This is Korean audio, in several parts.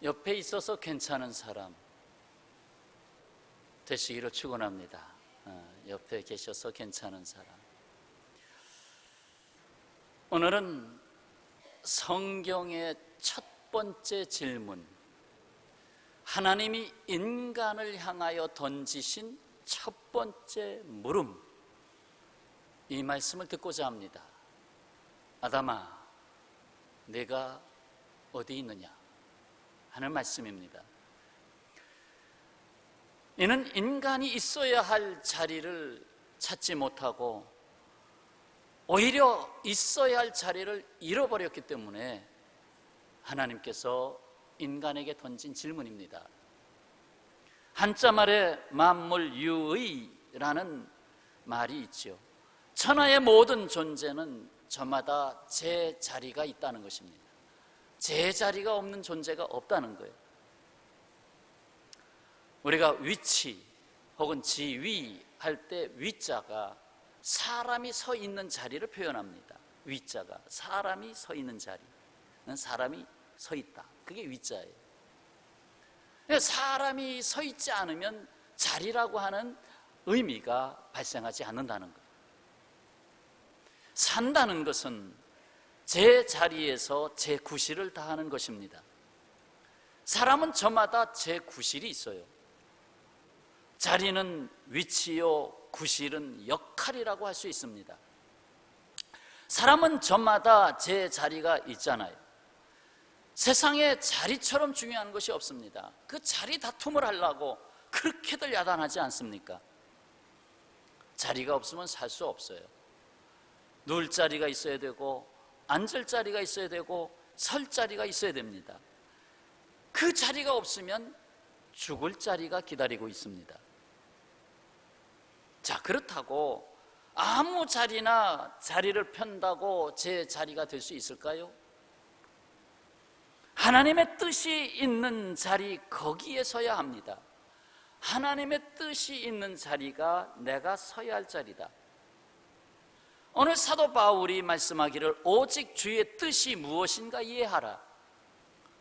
옆에 있어서 괜찮은 사람 되시기를 축원합니다. 옆에 계셔서 괜찮은 사람. 오늘은 성경의 첫 번째 질문, 하나님이 인간을 향하여 던지신 첫 번째 물음, 이 말씀을 듣고자 합니다. 아담아, 내가 어디 있느냐 하는 말씀입니다. 이는 인간이 있어야 할 자리를 찾지 못하고 오히려 있어야 할 자리를 잃어버렸기 때문에 하나님께서 인간에게 던진 질문입니다. 한자말에 만물유의라는 말이 있죠. 천하의 모든 존재는 저마다 제 자리가 있다는 것입니다. 제 자리가 없는 존재가 없다는 거예요. 우리가 위치 혹은 지위 할 때 위자가 사람이 서 있는 자리를 표현합니다. 위자가 사람이 서 있는 자리는 사람이 서 있다, 그게 위자예요. 사람이 서 있지 않으면 자리라고 하는 의미가 발생하지 않는다는 거예요. 산다는 것은 제 자리에서 제 구실을 다하는 것입니다. 사람은 저마다 제 구실이 있어요. 자리는 위치요, 구실은 역할이라고 할 수 있습니다. 사람은 저마다 제 자리가 있잖아요. 세상에 자리처럼 중요한 것이 없습니다. 그 자리 다툼을 하려고 그렇게들 야단하지 않습니까? 자리가 없으면 살 수 없어요. 누울 자리가 있어야 되고, 앉을 자리가 있어야 되고, 설 자리가 있어야 됩니다. 그 자리가 없으면 죽을 자리가 기다리고 있습니다. 자, 그렇다고 아무 자리나 자리를 편다고 제 자리가 될 수 있을까요? 하나님의 뜻이 있는 자리, 거기에 서야 합니다. 하나님의 뜻이 있는 자리가 내가 서야 할 자리다. 오늘 사도 바울이 말씀하기를 오직 주의 뜻이 무엇인가 이해하라.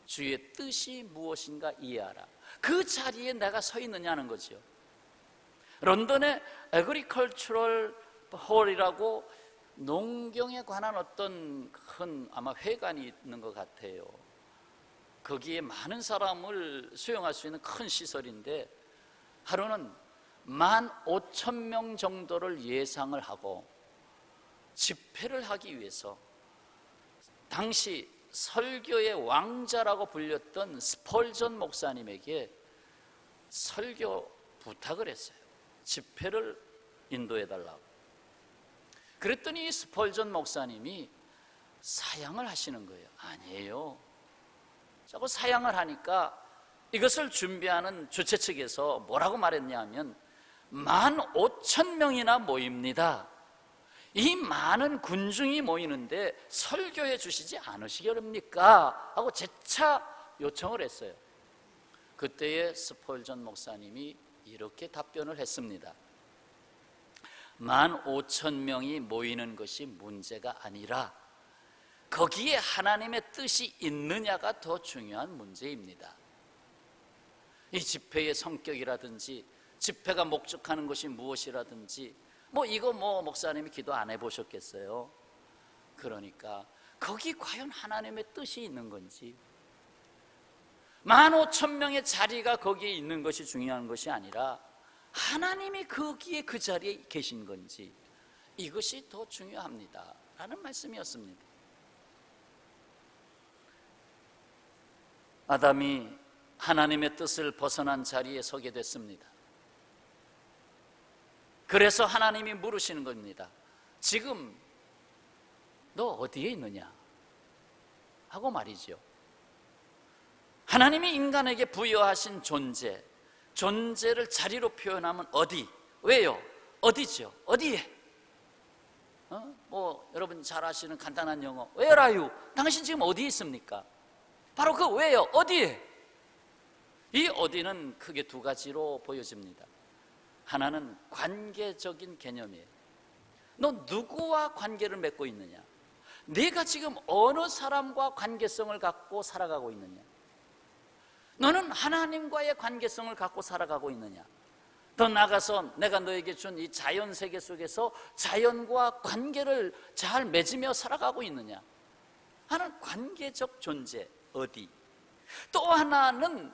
주의 뜻이 무엇인가 이해하라. 그 자리에 내가 서 있느냐는 거죠. 런던의 에그리컬처럴 홀이라고 농경에 관한 어떤 큰 아마 회관이 있는 것 같아요. 거기에 많은 사람을 수용할 수 있는 큰 시설인데 하루는 15,000명 정도를 예상을 하고 집회를 하기 위해서 당시 설교의 왕자라고 불렸던 스펄전 목사님에게 설교 부탁을 했어요. 집회를 인도해달라고. 그랬더니 스펄전 목사님이 사양을 하시는 거예요. 아니에요. 자꾸 사양을 하니까 이것을 준비하는 주최 측에서 뭐라고 말했냐면 15,000명이나 모입니다. 이 많은 군중이 모이는데 설교해 주시지 않으시겠습니까? 하고 재차 요청을 했어요. 그때의 스펄전 목사님이 이렇게 답변을 했습니다. 15,000명이 모이는 것이 문제가 아니라 거기에 하나님의 뜻이 있느냐가 더 중요한 문제입니다. 이 집회의 성격이라든지 집회가 목적하는 것이 무엇이라든지 이거 목사님이 기도 안 해보셨겠어요? 그러니까 거기 과연 하나님의 뜻이 있는 건지, 15,000명의 자리가 거기에 있는 것이 중요한 것이 아니라 하나님이 거기에 그 자리에 계신 건지, 이것이 더 중요합니다 라는 말씀이었습니다. 아담이 하나님의 뜻을 벗어난 자리에 서게 됐습니다. 그래서 하나님이 물으시는 겁니다. 지금 너 어디에 있느냐 하고 말이죠. 하나님이 인간에게 부여하신 존재를 자리로 표현하면 어디, 왜요? 어디죠? 어디에? 여러분 잘 아시는 간단한 영어, Where are you? 당신 지금 어디에 있습니까? 바로 그 왜요? 어디에? 이 어디는 크게 두 가지로 보여집니다. 하나는 관계적인 개념이에요. 너 누구와 관계를 맺고 있느냐? 내가 지금 어느 사람과 관계성을 갖고 살아가고 있느냐? 너는 하나님과의 관계성을 갖고 살아가고 있느냐? 더 나아가서 내가 너에게 준 이 자연 세계 속에서 자연과 관계를 잘 맺으며 살아가고 있느냐 하는 관계적 존재. 어디? 또 하나는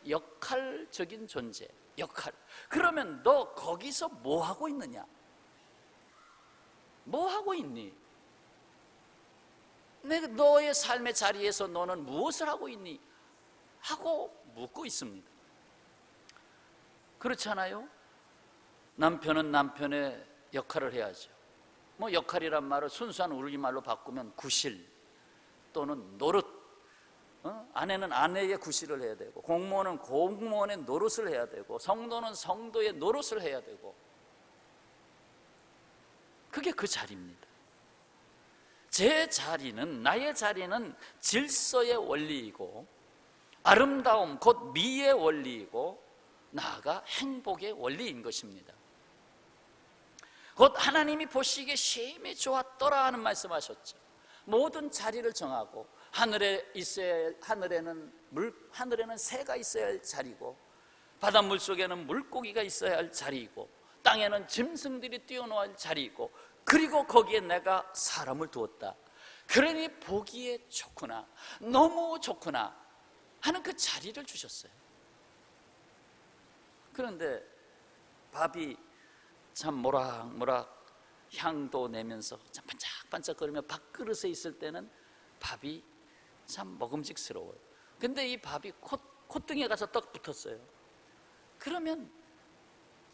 역할적인 존재. 역할. 그러면 너 거기서 뭐 하고 있느냐? 뭐 하고 있니? 너의 삶의 자리에서 너는 무엇을 하고 있니? 하고 묻고 있습니다. 그렇잖아요? 남편은 남편의 역할을 해야죠. 뭐 역할이란 말을 순수한 우리말로 바꾸면 구실 또는 노릇. 아내는 아내의 구실을 해야 되고, 공무원은 공무원의 노릇을 해야 되고, 성도는 성도의 노릇을 해야 되고, 그게 그 자리입니다. 제 자리는, 나의 자리는 질서의 원리이고, 아름다움 곧 미의 원리이고, 나아가 행복의 원리인 것입니다. 곧 하나님이 보시기에 심히 좋았더라 하는 말씀하셨죠. 모든 자리를 정하고, 하늘에는 새가 있어야 할 자리고, 바닷물 속에는 물고기가 있어야 할 자리이고, 땅에는 짐승들이 뛰어노할 자리이고, 그리고 거기에 내가 사람을 두었다. 그러니 보기에 좋구나, 너무 좋구나 하는 그 자리를 주셨어요. 그런데 밥이 참 모락모락 향도 내면서 참 반짝반짝거리며 밥그릇에 있을 때는 밥이 참 먹음직스러워요. 근데 이 밥이 콧등에 가서 떡 붙었어요. 그러면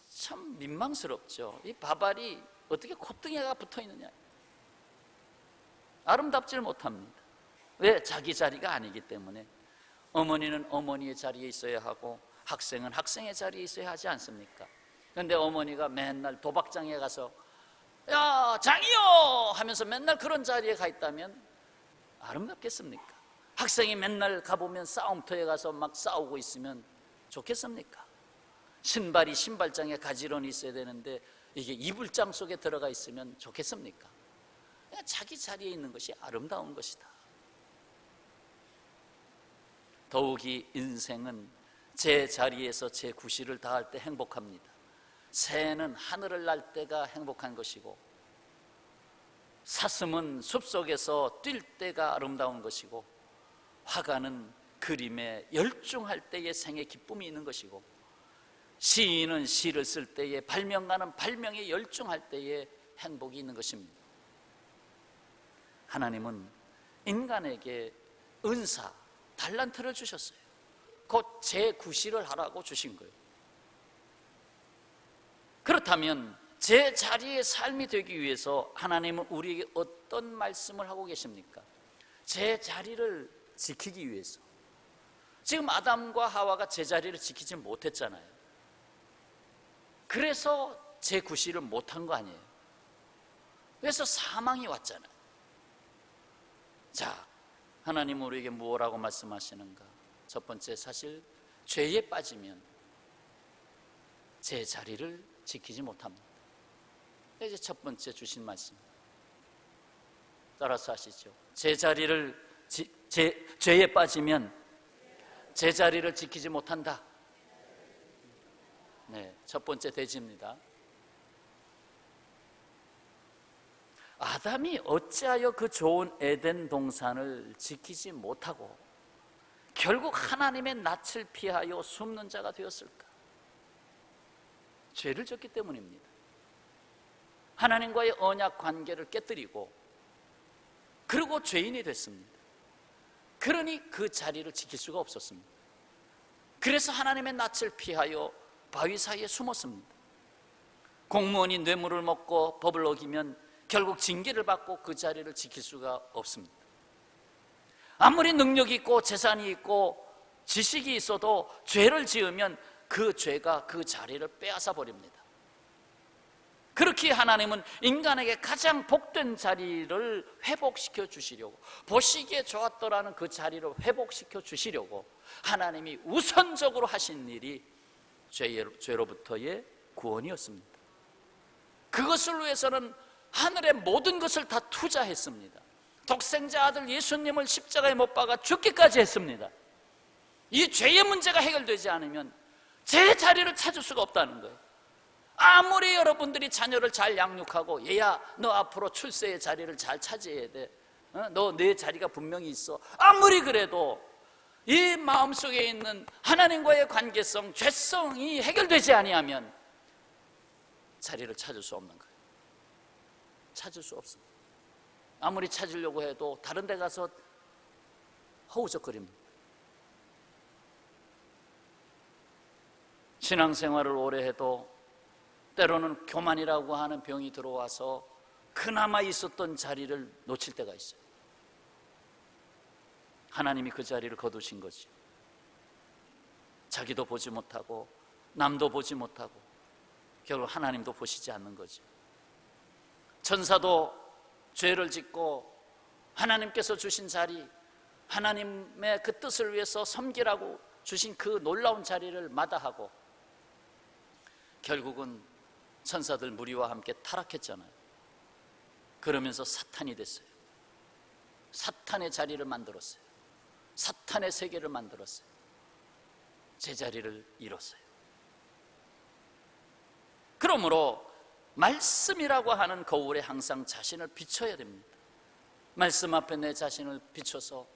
참 민망스럽죠. 이 밥알이 어떻게 콧등에가 붙어 있느냐. 아름답질 못합니다. 왜? 자기 자리가 아니기 때문에. 어머니는 어머니의 자리에 있어야 하고, 학생은 학생의 자리에 있어야 하지 않습니까? 그런데 어머니가 맨날 도박장에 가서 야 장이요 하면서 맨날 그런 자리에 가 있다면 아름답겠습니까? 학생이 맨날 가보면 싸움터에 가서 막 싸우고 있으면 좋겠습니까? 신발이 신발장에 가지런히 있어야 되는데 이게 이불장 속에 들어가 있으면 좋겠습니까? 그냥 자기 자리에 있는 것이 아름다운 것이다. 더욱이 인생은 제 자리에서 제 구실을 다할 때 행복합니다. 새는 하늘을 날 때가 행복한 것이고, 사슴은 숲속에서 뛸 때가 아름다운 것이고, 화가는 그림에 열중할 때의 생의 기쁨이 있는 것이고, 시인은 시를 쓸 때에, 발명가는 발명에 열중할 때에 행복이 있는 것입니다. 하나님은 인간에게 은사, 달란트를 주셨어요. 곧 제 구실을 하라고 주신 거예요. 그렇다면 제 자리의 삶이 되기 위해서 하나님은 우리에게 어떤 말씀을 하고 계십니까? 제 자리를 지키기 위해서. 지금 아담과 하와가 제 자리를 지키지 못했잖아요. 그래서 제 구실을 못한 거 아니에요. 그래서 사망이 왔잖아요. 자, 하나님은 우리에게 무엇라고 말씀하시는가? 첫 번째, 사실 죄에 빠지면 제 자리를 지키지 못합니다. 이제 첫 번째 주신 말씀 따라서 하시죠. 제 자리를 죄에 빠지면 제 자리를 지키지 못한다. 네, 첫 번째 대지입니다. 아담이 어찌하여 그 좋은 에덴 동산을 지키지 못하고 결국 하나님의 낯을 피하여 숨는 자가 되었을까? 죄를 졌기 때문입니다. 하나님과의 언약 관계를 깨뜨리고 그리고 죄인이 됐습니다. 그러니 그 자리를 지킬 수가 없었습니다. 그래서 하나님의 낯을 피하여 바위 사이에 숨었습니다. 공무원이 뇌물을 먹고 법을 어기면 결국 징계를 받고 그 자리를 지킬 수가 없습니다. 아무리 능력이 있고 재산이 있고 지식이 있어도 죄를 지으면 그 죄가 그 자리를 빼앗아 버립니다. 그렇게 하나님은 인간에게 가장 복된 자리를 회복시켜 주시려고, 보시기에 좋았더라는 그 자리를 회복시켜 주시려고 하나님이 우선적으로 하신 일이 죄로부터의 구원이었습니다. 그것을 위해서는 하늘의 모든 것을 다 투자했습니다. 독생자 아들 예수님을 십자가에 못 박아 죽기까지 했습니다. 이 죄의 문제가 해결되지 않으면 제 자리를 찾을 수가 없다는 거예요. 아무리 여러분들이 자녀를 잘 양육하고 얘야 너 앞으로 출세의 자리를 잘 차지해야 돼, 너 내 자리가 분명히 있어, 아무리 그래도 이 마음속에 있는 하나님과의 관계성, 죄성이 해결되지 아니하면 자리를 찾을 수 없는 거예요. 찾을 수 없습니다. 아무리 찾으려고 해도 다른 데 가서 허우적거립니다. 신앙생활을 오래 해도 때로는 교만이라고 하는 병이 들어와서 그나마 있었던 자리를 놓칠 때가 있어요. 하나님이 그 자리를 거두신 거지. 자기도 보지 못하고 남도 보지 못하고 결국 하나님도 보시지 않는 거지. 천사도 죄를 짓고 하나님께서 주신 자리, 하나님의 그 뜻을 위해서 섬기라고 주신 그 놀라운 자리를 마다하고 결국은 천사들 무리와 함께 타락했잖아요. 그러면서 사탄이 됐어요. 사탄의 자리를 만들었어요. 사탄의 세계를 만들었어요. 제자리를 잃었어요. 그러므로 말씀이라고 하는 거울에 항상 자신을 비춰야 됩니다. 말씀 앞에 내 자신을 비춰서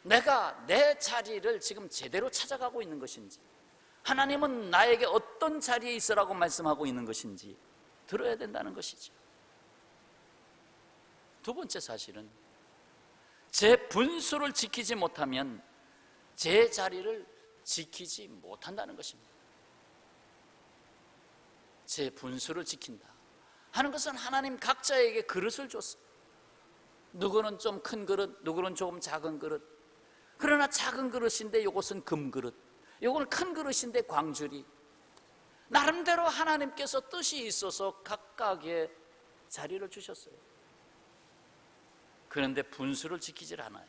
내가 내 자리를 지금 제대로 찾아가고 있는 것인지, 하나님은 나에게 어떤 자리에 있으라고 말씀하고 있는 것인지 들어야 된다는 것이죠. 두 번째 사실은 제 분수를 지키지 못하면 제 자리를 지키지 못한다는 것입니다. 제 분수를 지킨다 하는 것은 하나님 각자에게 그릇을 줬어요. 누구는 좀 큰 그릇, 누구는 조금 작은 그릇. 그러나 작은 그릇인데 이것은 금그릇, 이거는 큰 그릇인데 광주리. 나름대로 하나님께서 뜻이 있어서 각각의 자리를 주셨어요. 그런데 분수를 지키질 않아요.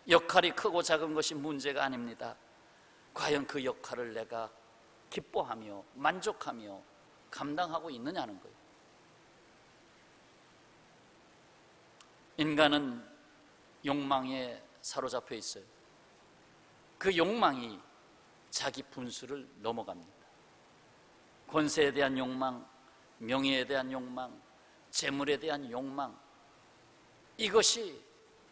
역할이 크고 작은 것이 문제가 아닙니다. 과연 그 역할을 내가 기뻐하며 만족하며 감당하고 있느냐는 거예요. 인간은 욕망에 사로잡혀 있어요. 그 욕망이 자기 분수를 넘어갑니다. 권세에 대한 욕망, 명예에 대한 욕망, 재물에 대한 욕망, 이것이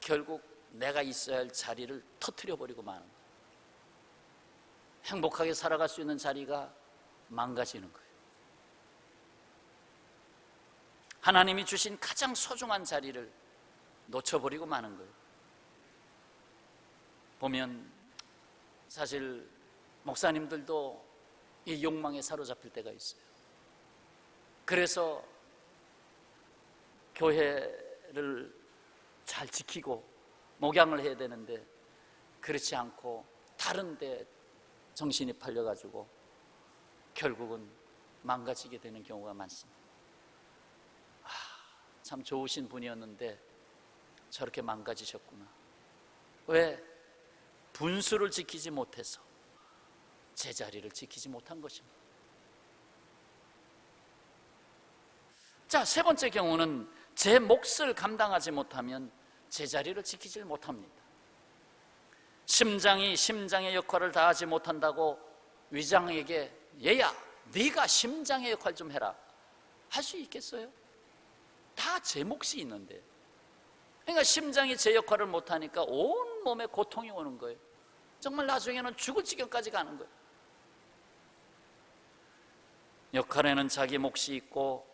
결국 내가 있어야 할 자리를 터뜨려 버리고 마는 거예요. 행복하게 살아갈 수 있는 자리가 망가지는 거예요. 하나님이 주신 가장 소중한 자리를 놓쳐버리고 마는 거예요. 보면 사실 목사님들도 이 욕망에 사로잡힐 때가 있어요. 그래서 교회를 잘 지키고 목양을 해야 되는데 그렇지 않고 다른 데 정신이 팔려가지고 결국은 망가지게 되는 경우가 많습니다. 참 좋으신 분이었는데 저렇게 망가지셨구나. 왜? 분수를 지키지 못해서 제자리를 지키지 못한 것입니다. 자, 세 번째 경우는 제 몫을 감당하지 못하면 제자리를 지키지 못합니다. 심장이 심장의 역할을 다하지 못한다고 위장에게 얘야 네가 심장의 역할 좀 해라 할 수 있겠어요? 다 제 몫이 있는데. 그러니까 심장이 제 역할을 못하니까 온 몸에 고통이 오는 거예요. 정말 나중에는 죽을 지경까지 가는 거예요. 역할에는 자기 몫이 있고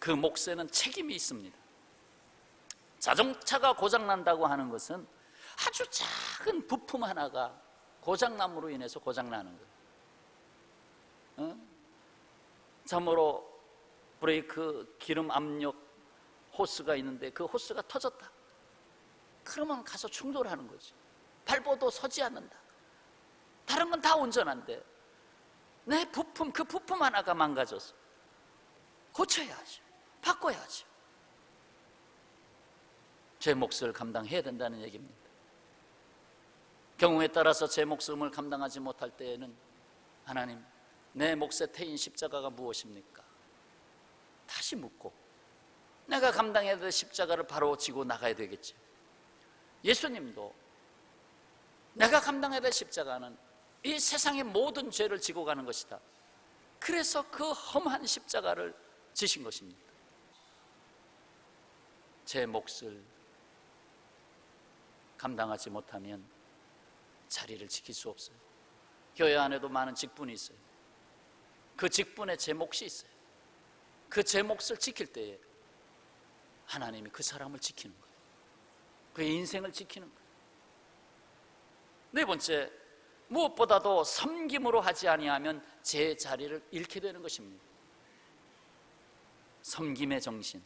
그 몫에는 책임이 있습니다. 자동차가 고장난다고 하는 것은 아주 작은 부품 하나가 고장남으로 인해서 고장나는 거예요. 참으로 브레이크 기름 압력 호스가 있는데 그 호스가 터졌다. 그러면 가서 충돌하는 거지. 밟아도 서지 않는다. 다른 건 다 온전한데 내 부품, 그 부품 하나가 망가졌어. 고쳐야죠. 바꿔야죠. 제 몫을 감당해야 된다는 얘기입니다. 경우에 따라서 제 목숨을 감당하지 못할 때에는 하나님, 내 몫의 태인 십자가가 무엇입니까? 다시 묻고 내가 감당해야 될 십자가를 바로 지고 나가야 되겠죠. 예수님도 내가 감당해야 될 십자가는 이 세상의 모든 죄를 지고 가는 것이다. 그래서 그 험한 십자가를 지신 것입니다. 제 몫을 감당하지 못하면 자리를 지킬 수 없어요. 교회 안에도 많은 직분이 있어요. 그 직분에 제 몫이 있어요. 그 제 몫을 지킬 때에 하나님이 그 사람을 지키는 거예요. 그의 인생을 지키는 거예요. 네 번째, 무엇보다도 섬김으로 하지 아니하면 제 자리를 잃게 되는 것입니다. 섬김의 정신.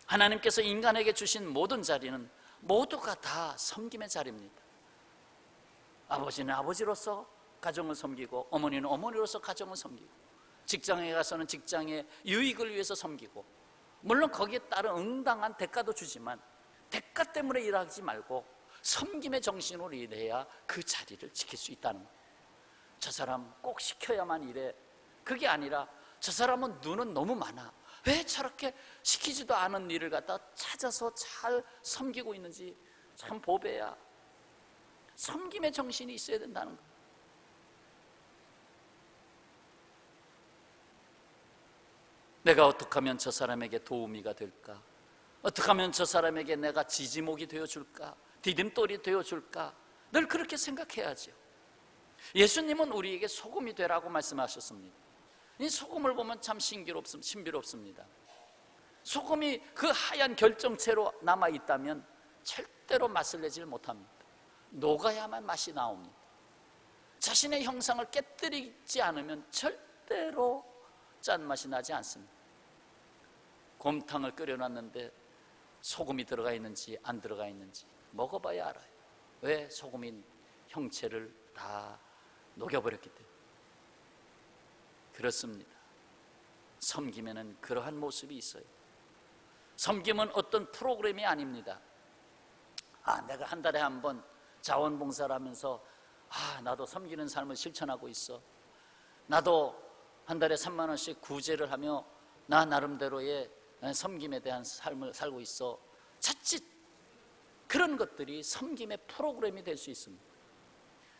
하나님께서 인간에게 주신 모든 자리는 모두가 다 섬김의 자리입니다. 아버지는 아버지로서 가정을 섬기고, 어머니는 어머니로서 가정을 섬기고, 직장에 가서는 직장의 유익을 위해서 섬기고, 물론 거기에 따른 응당한 대가도 주지만 대가 때문에 일하지 말고 섬김의 정신으로 일해야 그 자리를 지킬 수 있다는 거예요. 저 사람 꼭 시켜야만 일해, 그게 아니라 저 사람은 눈은 너무 많아, 왜 저렇게 시키지도 않은 일을 갖다 찾아서 잘 섬기고 있는지 참 보배야. 섬김의 정신이 있어야 된다는 거예요. 내가 어떻게 하면 저 사람에게 도우미가 될까? 어떻게 하면 저 사람에게 내가 지지목이 되어줄까? 디딤돌이 되어줄까? 늘 그렇게 생각해야죠. 예수님은 우리에게 소금이 되라고 말씀하셨습니다. 이 소금을 보면 참 신비롭습니다. 소금이 그 하얀 결정체로 남아있다면 절대로 맛을 내질 못합니다. 녹아야만 맛이 나옵니다. 자신의 형상을 깨뜨리지 않으면 절대로 짠맛이 나지 않습니다. 곰탕을 끓여놨는데 소금이 들어가 있는지 안 들어가 있는지 먹어봐야 알아요. 왜? 소금이 형체를 다 녹여버렸기 때문에. 그렇습니다. 섬김에는 그러한 모습이 있어요. 섬김은 어떤 프로그램이 아닙니다. 내가 한 달에 한 번 자원봉사를 하면서 나도 섬기는 삶을 실천하고 있어, 나도 한 달에 3만 원씩 구제를 하며 나 나름대로의 섬김에 대한 삶을 살고 있어. 자칫 그런 것들이 섬김의 프로그램이 될 수 있습니다.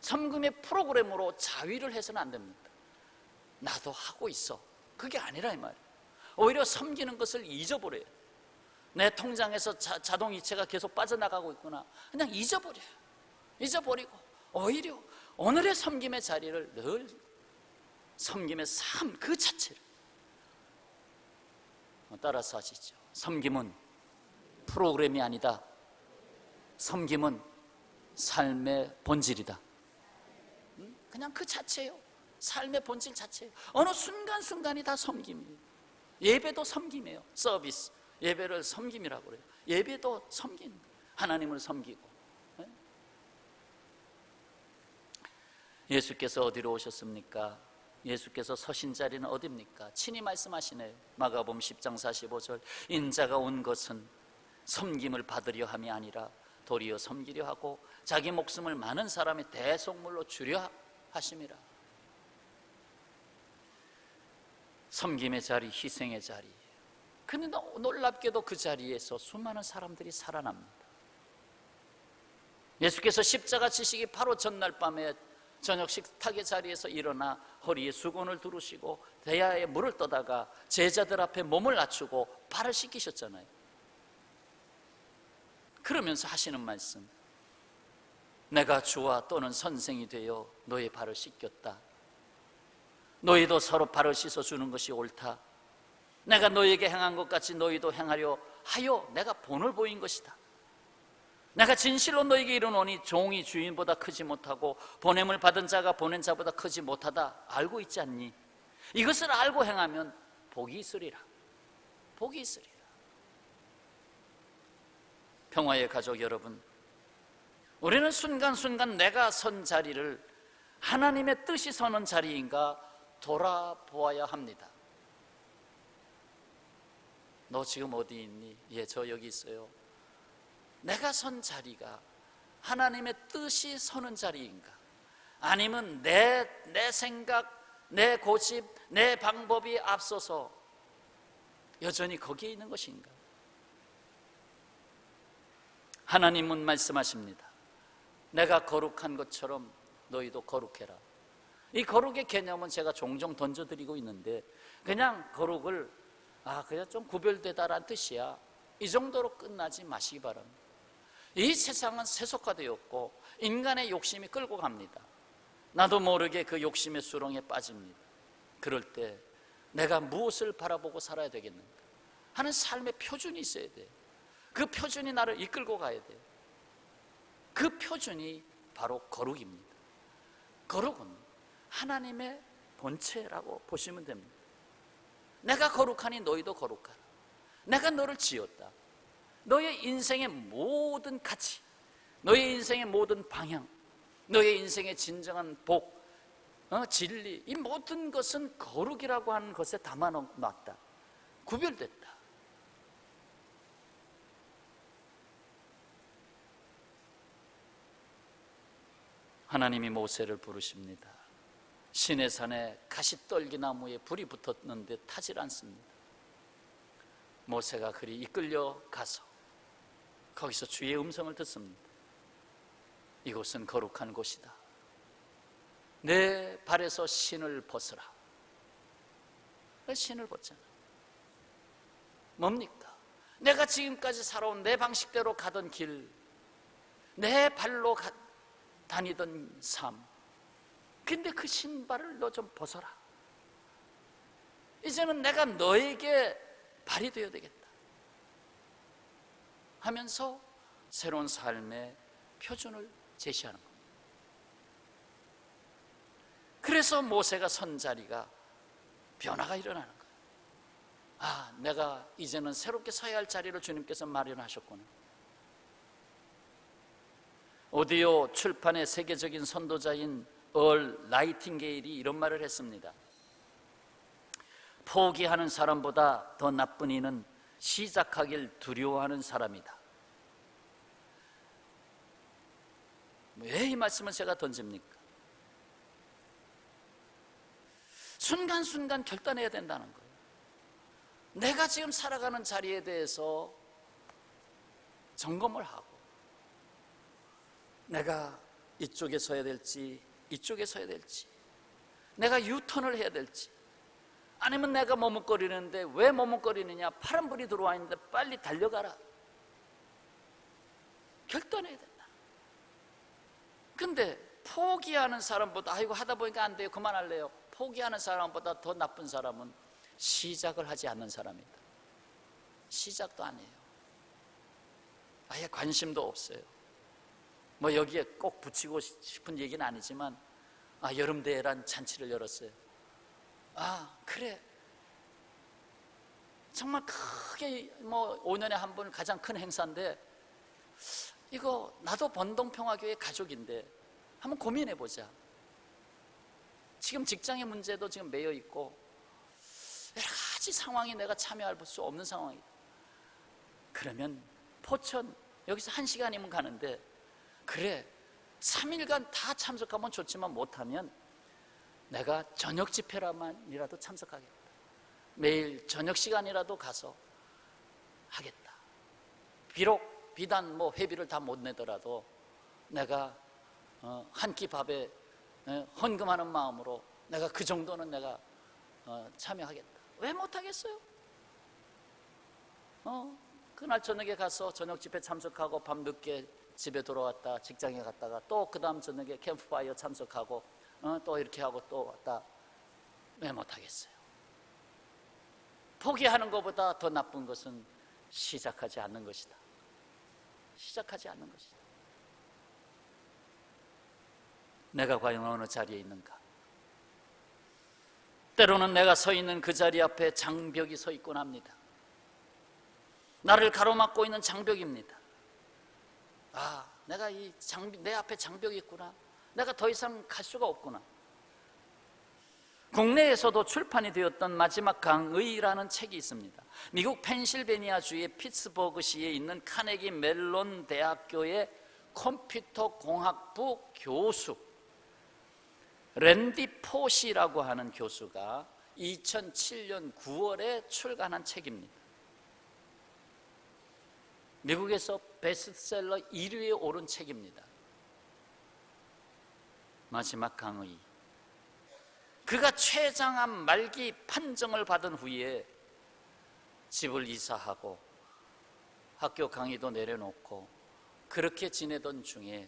섬김의 프로그램으로 자위를 해서는 안 됩니다. 나도 하고 있어, 그게 아니라 이 말이에요. 오히려 섬기는 것을 잊어버려요. 내 통장에서 자동이체가 계속 빠져나가고 있구나, 그냥 잊어버리고 오히려 오늘의 섬김의 자리를 늘 섬김의 삶 그 자체를 따라서 하시죠. 섬김은 프로그램이 아니다. 섬김은 삶의 본질이다. 그냥 그 자체예요. 삶의 본질 자체예요. 어느 순간순간이 다 섬김이에요. 예배도 섬김이에요. 서비스. 예배를 섬김이라고 그래요. 예배도 섬김. 하나님을 섬기고. 예수께서 어디로 오셨습니까? 예수께서 서신 자리는 어디입니까? 친히 말씀하시네요. 마가복음 10장 45절, 인자가 온 것은 섬김을 받으려 함이 아니라 도리어 섬기려 하고 자기 목숨을 많은 사람의 대속물로 주려 하심이라. 섬김의 자리, 희생의 자리. 근데 놀랍게도 그 자리에서 수많은 사람들이 살아납니다. 예수께서 십자가 지시기 바로 전날 밤에 저녁 식탁의 자리에서 일어나 허리에 수건을 두르시고 대야에 물을 떠다가 제자들 앞에 몸을 낮추고 발을 씻기셨잖아요. 그러면서 하시는 말씀, 내가 주와 또는 선생이 되어 너의 발을 씻겼다. 너희도 서로 발을 씻어주는 것이 옳다. 내가 너희에게 행한 것 같이 너희도 행하려 하여 내가 본을 보인 것이다. 내가 진실로 너희에게 이르노니 종이 주인보다 크지 못하고 보냄을 받은 자가 보낸 자보다 크지 못하다. 알고 있지 않니? 이것을 알고 행하면 복이 있으리라. 복이 있으리라. 평화의 가족 여러분, 우리는 순간순간 내가 선 자리를 하나님의 뜻이 서는 자리인가 돌아보아야 합니다. 너 지금 어디 있니? 예, 저 여기 있어요. 내가 선 자리가 하나님의 뜻이 서는 자리인가? 아니면 내 생각, 내 고집, 내 방법이 앞서서 여전히 거기에 있는 것인가? 하나님은 말씀하십니다. 내가 거룩한 것처럼 너희도 거룩해라. 이 거룩의 개념은 제가 종종 던져드리고 있는데, 그냥 거룩을 그냥 좀 구별되다라는 뜻이야, 이 정도로 끝나지 마시기 바랍니다. 이 세상은 세속화되었고 인간의 욕심이 끌고 갑니다. 나도 모르게 그 욕심의 수렁에 빠집니다. 그럴 때 내가 무엇을 바라보고 살아야 되겠는가 하는 삶의 표준이 있어야 돼. 그 표준이 나를 이끌고 가야 돼. 그 표준이 바로 거룩입니다. 거룩은 하나님의 본체라고 보시면 됩니다. 내가 거룩하니 너희도 거룩하라. 내가 너를 지었다. 너의 인생의 모든 가치, 너의 인생의 모든 방향, 너의 인생의 진정한 복, 진리, 이 모든 것은 거룩이라고 하는 것에 담아놨다. 구별됐다. 하나님이 모세를 부르십니다. 시내산에 가시떨기나무에 불이 붙었는데 타질 않습니다. 모세가 그리 이끌려 가서 거기서 주의 음성을 듣습니다. 이곳은 거룩한 곳이다. 내 발에서 신을 벗으라. 신을 벗잖아. 뭡니까? 내가 지금까지 살아온 내 방식대로 가던 길, 내 발로 다니던 삶, 근데 그 신발을 너 좀 벗어라. 이제는 내가 너에게 발이 되어야 되겠다 하면서 새로운 삶의 표준을 제시하는 겁니다. 그래서 모세가 선 자리가 변화가 일어나는 거예요. 내가 이제는 새롭게 서야 할 자리를 주님께서 마련하셨구나. 오디오 출판의 세계적인 선도자인 얼 나이팅게일이 이런 말을 했습니다. 포기하는 사람보다 더 나쁜 이는 시작하길 두려워하는 사람이다. 왜 이 말씀을 제가 던집니까? 순간순간 결단해야 된다는 거예요. 내가 지금 살아가는 자리에 대해서 점검을 하고, 내가 이쪽에 서야 될지 이쪽에 서야 될지, 내가 유턴을 해야 될지, 아니면 내가 머뭇거리는데 왜 머뭇거리느냐, 파란불이 들어와 있는데 빨리 달려가라. 결단해야 된다. 근데 포기하는 사람보다 이거 하다 보니까 안 돼요, 그만할래요, 포기하는 사람보다 더 나쁜 사람은 시작을 하지 않는 사람이다. 시작도 안 해요. 아예 관심도 없어요. 뭐 여기에 꼭 붙이고 싶은 얘기는 아니지만, 여름 대란 잔치를 열었어요. 그래, 정말 크게 5년에 한 번 가장 큰 행사인데, 이거 나도 번동평화교회 가족인데 한번 고민해 보자. 지금 직장의 문제도 지금 매여 있고 여러 가지 상황이 내가 참여할 수 없는 상황이다. 그러면 포천 여기서 1시간이면 가는데, 그래 3일간 다 참석하면 좋지만 못하면 내가 저녁 집회라만이라도 참석하겠다. 매일 저녁 시간이라도 가서 하겠다. 비록 비단 회비를 다 못 내더라도 내가 한 끼 밥에 헌금하는 마음으로 내가 그 정도는 내가 참여하겠다. 왜 못하겠어요? 그날 저녁에 가서 저녁 집회 참석하고 밤늦게 집에 돌아왔다, 직장에 갔다가 또 그 다음 저녁에 캠프파이어 참석하고 또 이렇게 하고 또 왔다. 왜 못하겠어요? 포기하는 것보다 더 나쁜 것은 시작하지 않는 것이다. 시작하지 않는 것이다. 내가 과연 어느 자리에 있는가? 때로는 내가 서 있는 그 자리 앞에 장벽이 서 있곤 합니다. 나를 가로막고 있는 장벽입니다. 내가 내 앞에 장벽이 있구나. 내가 더 이상 갈 수가 없구나. 국내에서도 출판이 되었던 마지막 강의라는 책이 있습니다. 미국 펜실베니아주의 피츠버그시에 있는 카네기 멜론 대학교의 컴퓨터 공학부 교수 랜디 포시라고 하는 교수가 2007년 9월에 출간한 책입니다. 미국에서 베스트셀러 1위에 오른 책입니다. 마지막 강의. 그가 췌장암 말기 판정을 받은 후에 집을 이사하고 학교 강의도 내려놓고 그렇게 지내던 중에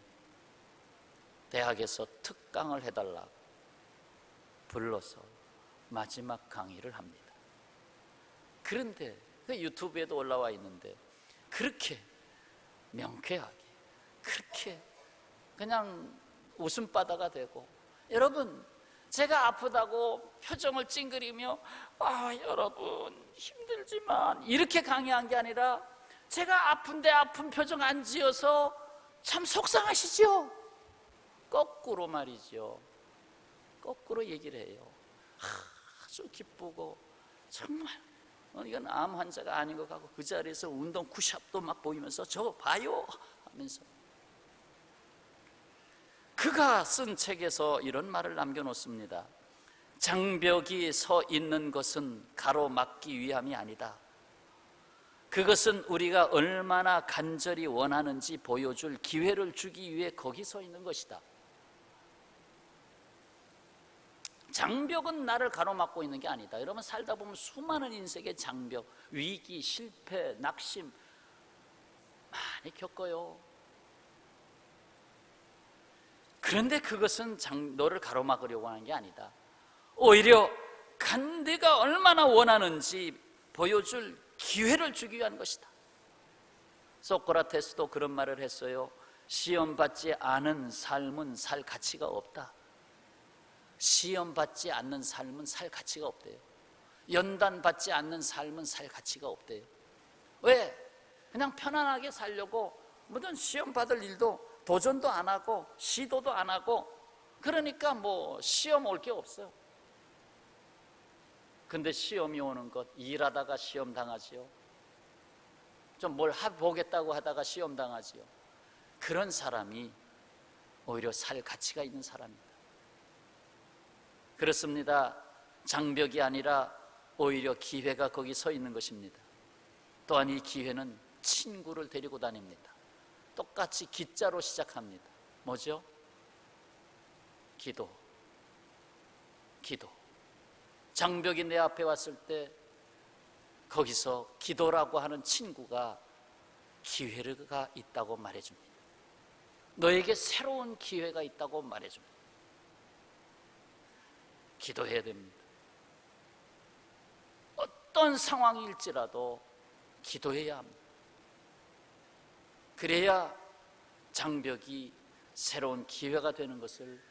대학에서 특강을 해달라고 불러서 마지막 강의를 합니다. 그런데 그 유튜브에도 올라와 있는데 그렇게 명쾌하게, 그렇게 그냥 웃음바다가 되고, 여러분, 제가 아프다고 표정을 찡그리며 여러분 힘들지만 이렇게 강의한 게 아니라 제가 아픈데 아픈 표정 안 지어서 참 속상하시죠? 거꾸로 말이죠. 거꾸로 얘기를 해요. 아주 기쁘고 정말 이건 암 환자가 아닌 것 같고 그 자리에서 운동 푸시업도 막 보이면서 저거 봐요 하면서. 그가 쓴 책에서 이런 말을 남겨놓습니다. 장벽이 서 있는 것은 가로막기 위함이 아니다. 그것은 우리가 얼마나 간절히 원하는지 보여줄 기회를 주기 위해 거기 서 있는 것이다. 장벽은 나를 가로막고 있는 게 아니다. 여러분, 살다 보면 수많은 인생의 장벽, 위기, 실패, 낙심 많이 겪어요. 그런데 그것은 너를 가로막으려고 하는 게 아니다. 오히려 네가 얼마나 원하는지 보여줄 기회를 주기 위한 것이다. 소크라테스도 그런 말을 했어요. 시험 받지 않은 삶은 살 가치가 없다. 시험 받지 않는 삶은 살 가치가 없대요. 연단 받지 않는 삶은 살 가치가 없대요. 왜? 그냥 편안하게 살려고 무슨 시험 받을 일도 도전도 안 하고 시도도 안 하고, 그러니까 뭐 시험 올 게 없어요. 근데 시험이 오는 것, 일하다가 시험 당하지요. 좀 뭘 보겠다고 하다가 시험 당하지요. 그런 사람이 오히려 살 가치가 있는 사람입니다. 그렇습니다. 장벽이 아니라 오히려 기회가 거기 서 있는 것입니다. 또한 이 기회는 친구를 데리고 다닙니다. 똑같이 기자로 시작합니다. 뭐죠? 기도. 장벽이 내 앞에 왔을 때 거기서 기도라고 하는 친구가 기회가 있다고 말해줍니다. 너에게 새로운 기회가 있다고 말해줍니다. 기도해야 됩니다. 어떤 상황일지라도 기도해야 합니다. 그래야 장벽이 새로운 기회가 되는 것을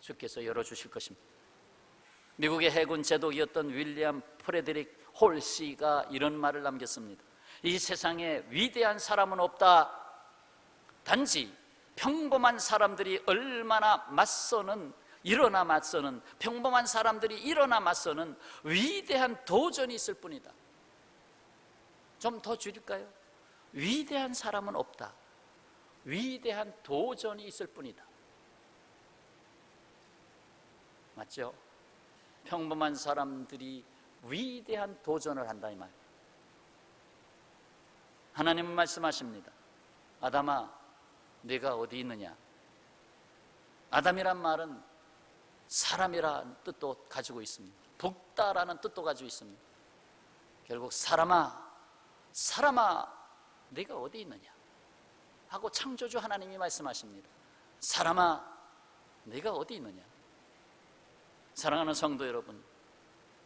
주께서 열어주실 것입니다. 미국의 해군 제독이었던 윌리엄 프레드릭 홀씨가 이런 말을 남겼습니다. 이 세상에 위대한 사람은 없다. 단지 평범한 사람들이 평범한 사람들이 일어나 맞서는 위대한 도전이 있을 뿐이다. 좀 더 줄일까요? 위대한 사람은 없다. 위대한 도전이 있을 뿐이다. 맞죠? 평범한 사람들이 위대한 도전을 한다 이 말. 하나님은 말씀하십니다. 아담아, 네가 어디 있느냐? 아담이란 말은 사람이라는 뜻도 가지고 있습니다. 북다라는 뜻도 가지고 있습니다. 결국 사람아 네가 어디 있느냐 하고 창조주 하나님이 말씀하십니다. 사람아 네가 어디 있느냐. 사랑하는 성도 여러분,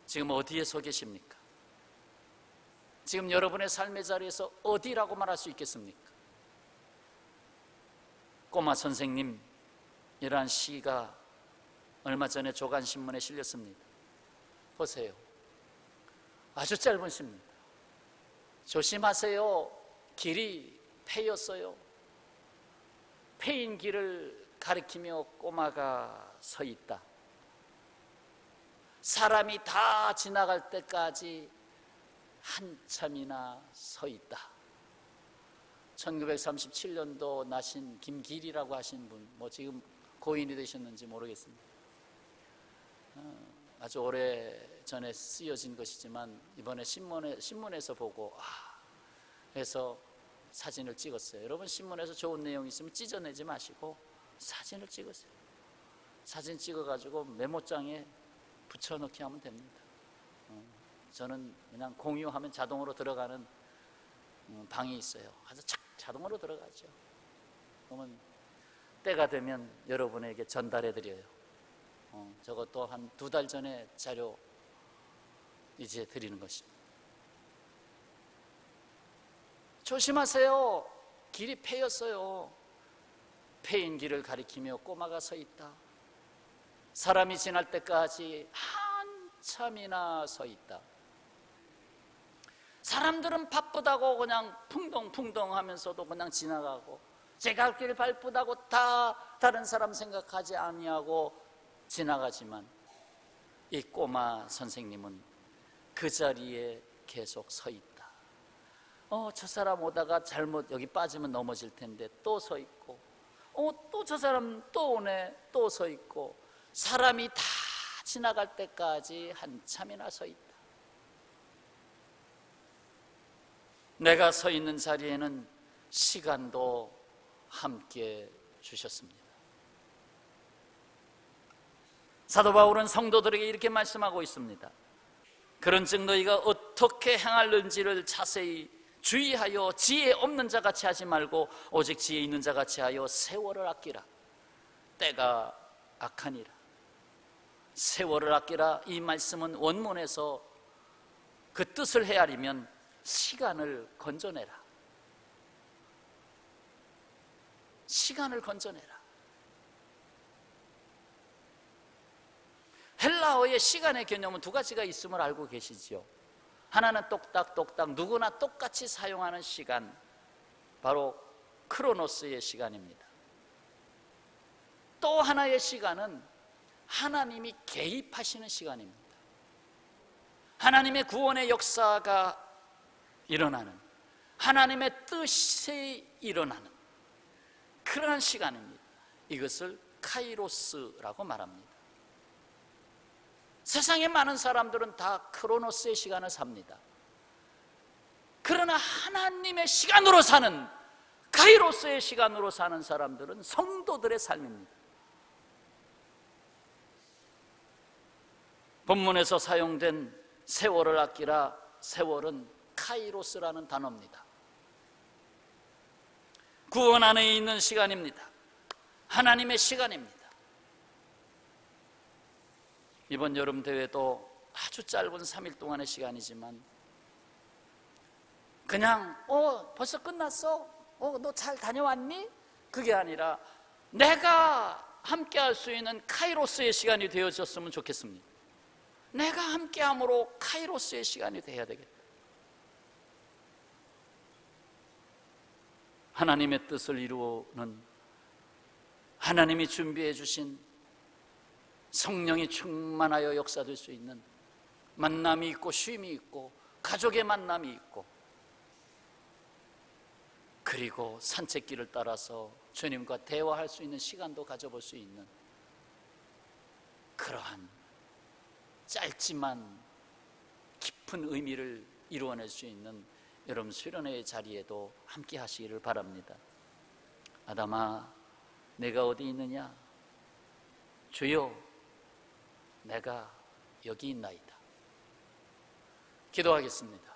지금 어디에 서 계십니까? 지금 여러분의 삶의 자리에서 어디라고 말할 수 있겠습니까? 꼬마 선생님이란 시가 얼마 전에 조간신문에 실렸습니다. 보세요. 아주 짧은 시입니다. 조심하세요. 길이 패였어요. 패인 길을 가리키며 꼬마가 서 있다. 사람이 다 지나갈 때까지 한참이나 서 있다. 1937년도 나신 김길이라고 하신 분, 지금 고인이 되셨는지 모르겠습니다. 아주 오래 전에 쓰여진 것이지만 이번에 신문에서 보고 해서 사진을 찍었어요. 여러분 신문에서 좋은 내용 있으면 찢어내지 마시고 사진을 찍으세요. 사진 찍어가지고 메모장에 붙여넣기 하면 됩니다. 저는 그냥 공유하면 자동으로 들어가는 방이 있어요. 아주 자동으로 들어가죠. 그러면 때가 되면 여러분에게 전달해 드려요. 저것도 한 2달 전에 자료 이제 드리는 것입니다. 조심하세요. 길이 패였어요. 패인 길을 가리키며 꼬마가 서 있다. 사람이 지날 때까지 한참이나 서 있다. 사람들은 바쁘다고 그냥 풍덩풍덩 하면서도 그냥 지나가고, 제 갈 길 바쁘다고 다 다른 사람 생각하지 아니하고 지나가지만, 이 꼬마 선생님은 그 자리에 계속 서 있다. 저 사람 오다가 잘못 여기 빠지면 넘어질 텐데 또 서 있고, 또 저 사람 또 오네, 또 서 있고, 사람이 다 지나갈 때까지 한참이나 서 있다. 내가 서 있는 자리에는 시간도 함께 주셨습니다. 사도 바울은 성도들에게 이렇게 말씀하고 있습니다. 그런즉 너희가 어떻게 행할는지를 자세히 주의하여 지혜 없는 자 같이 하지 말고 오직 지혜 있는 자 같이 하여 세월을 아끼라. 때가 악하니라. 세월을 아끼라. 이 말씀은 원문에서 그 뜻을 헤아리면 시간을 건져내라. 시간을 건져내라. 헬라어의 시간의 개념은 2가지가 있음을 알고 계시죠? 하나는 똑딱똑딱 누구나 똑같이 사용하는 시간, 바로 크로노스의 시간입니다. 또 하나의 시간은 하나님이 개입하시는 시간입니다. 하나님의 구원의 역사가 일어나는, 하나님의 뜻이 일어나는 그러한 시간입니다. 이것을 카이로스라고 말합니다. 세상에 많은 사람들은 다 크로노스의 시간을 삽니다. 그러나 하나님의 시간으로 사는, 카이로스의 시간으로 사는 사람들은 성도들의 삶입니다. 본문에서 사용된 세월을 아끼라, 세월은 카이로스라는 단어입니다. 구원 안에 있는 시간입니다. 하나님의 시간입니다. 이번 여름 대회도 아주 짧은 3일 동안의 시간이지만 그냥 벌써 끝났어? 너 잘 다녀왔니? 그게 아니라 내가 함께 할 수 있는 카이로스의 시간이 되어졌으면 좋겠습니다. 내가 함께함으로 카이로스의 시간이 되어야 되겠다. 하나님의 뜻을 이루는, 하나님이 준비해 주신 성령이 충만하여 역사될 수 있는 만남이 있고 쉼이 있고 가족의 만남이 있고, 그리고 산책길을 따라서 주님과 대화할 수 있는 시간도 가져볼 수 있는 그러한 짧지만 깊은 의미를 이루어낼 수 있는 여러분 수련회의 자리에도 함께 하시기를 바랍니다. 아담아, 내가 어디 있느냐? 주여, 내가 여기 있나이다. 기도하겠습니다.